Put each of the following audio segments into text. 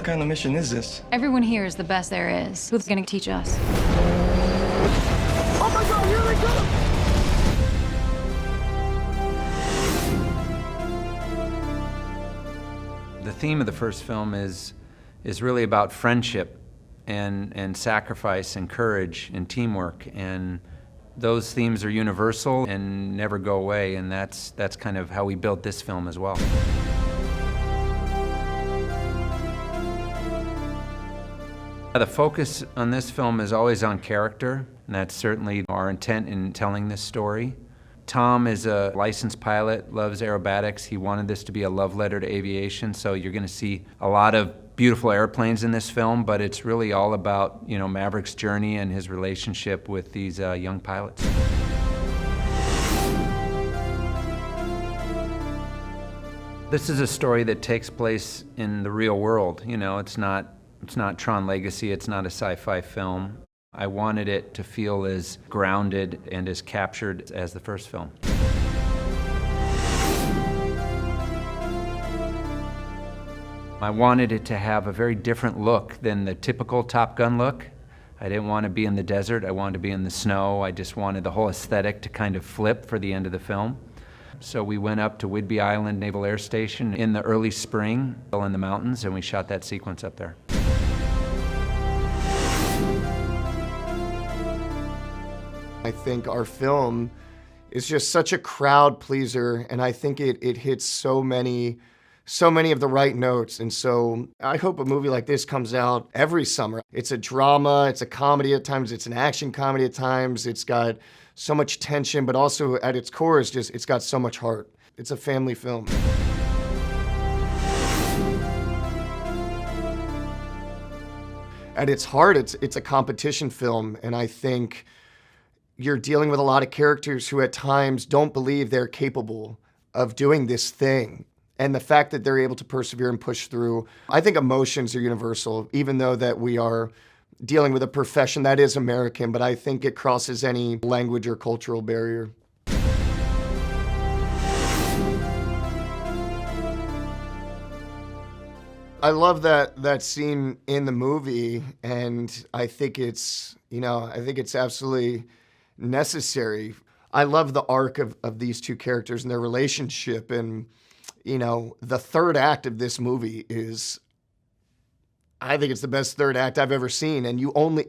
What kind of mission is this? Everyone here is the best there is. Who's gonna teach us? Oh my God, here they come! The theme of the first film is really about friendship and sacrifice and courage and teamwork, and those themes are universal and never go away, and that's kind of how we built this film as well. The focus on this film is always on character, and that's certainly our intent in telling this story. Tom is a licensed pilot, loves aerobatics. He wanted this to be a love letter to aviation, so you're going to see a lot of beautiful airplanes in this film, but it's really all about, you know, Maverick's journey and his relationship with these young pilots. This is a story that takes place in the real world. You know, it's not Tron Legacy, it's not a sci-fi film. I wanted it to feel as grounded and as captured as the first film. I wanted it to have a very different look than the typical Top Gun look. I didn't want to be in the desert, I wanted to be in the snow. I just wanted the whole aesthetic to kind of flip for the end of the film. So we went up to Whidbey Island Naval Air Station in the early spring, in the mountains, and we shot that sequence up there. I think our film is just such a crowd pleaser, and I think it hits so many of the right notes. And so I hope a movie like this comes out every summer. It's a drama, it's a comedy at times, it's an action comedy at times. It's got so much tension, but also at its core it's got so much heart. It's a family film. At its heart, it's a competition film, and I think you're dealing with a lot of characters who at times don't believe they're capable of doing this thing. And the fact that they're able to persevere and push through, I think emotions are universal, even though that we are dealing with a profession that is American, but I think it crosses any language or cultural barrier. I love that scene in the movie, and I think it's absolutely necessary. I love the arc of these two characters and their relationship, and the third act of this movie I think it's the best third act I've ever seen, and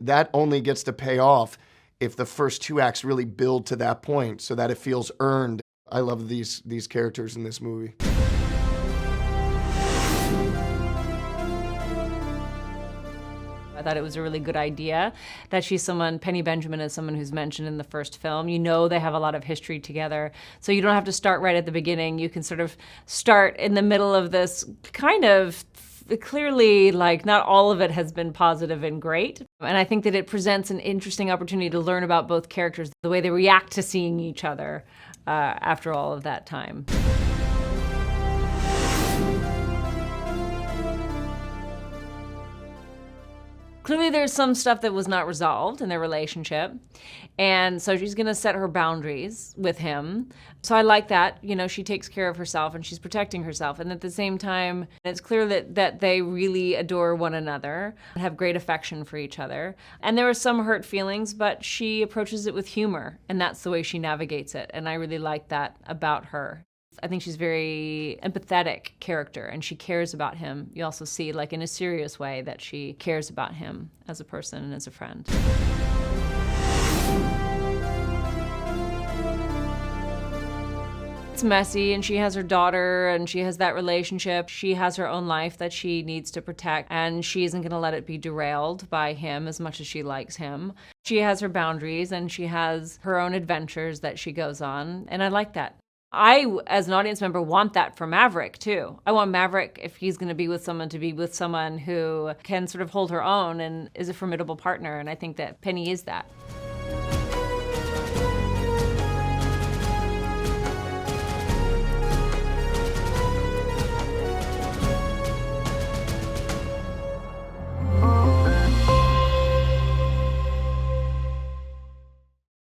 that only gets to pay off if the first two acts really build to that point so that it feels earned. I love these characters in this movie. I thought it was a really good idea that Penny Benjamin is someone who's mentioned in the first film. You know they have a lot of history together, so you don't have to start right at the beginning. You can sort of start in the middle of this kind of clearly, like, not all of it has been positive and great. And I think that it presents an interesting opportunity to learn about both characters, the way they react to seeing each other after all of that time. Clearly there's some stuff that was not resolved in their relationship, and so she's gonna set her boundaries with him. So I like that, she takes care of herself and she's protecting herself, and at the same time, it's clear that they really adore one another and have great affection for each other. And there are some hurt feelings, but she approaches it with humor, and that's the way she navigates it, and I really like that about her. I think she's a very empathetic character, and she cares about him. You also see, like, in a serious way, that she cares about him as a person and as a friend. It's messy, and she has her daughter, and she has that relationship. She has her own life that she needs to protect, and she isn't going to let it be derailed by him as much as she likes him. She has her boundaries, and she has her own adventures that she goes on, and I like that. I, as an audience member, want that for Maverick, too. I want Maverick, if he's going to be with someone, to be with someone who can sort of hold her own and is a formidable partner, and I think that Penny is that.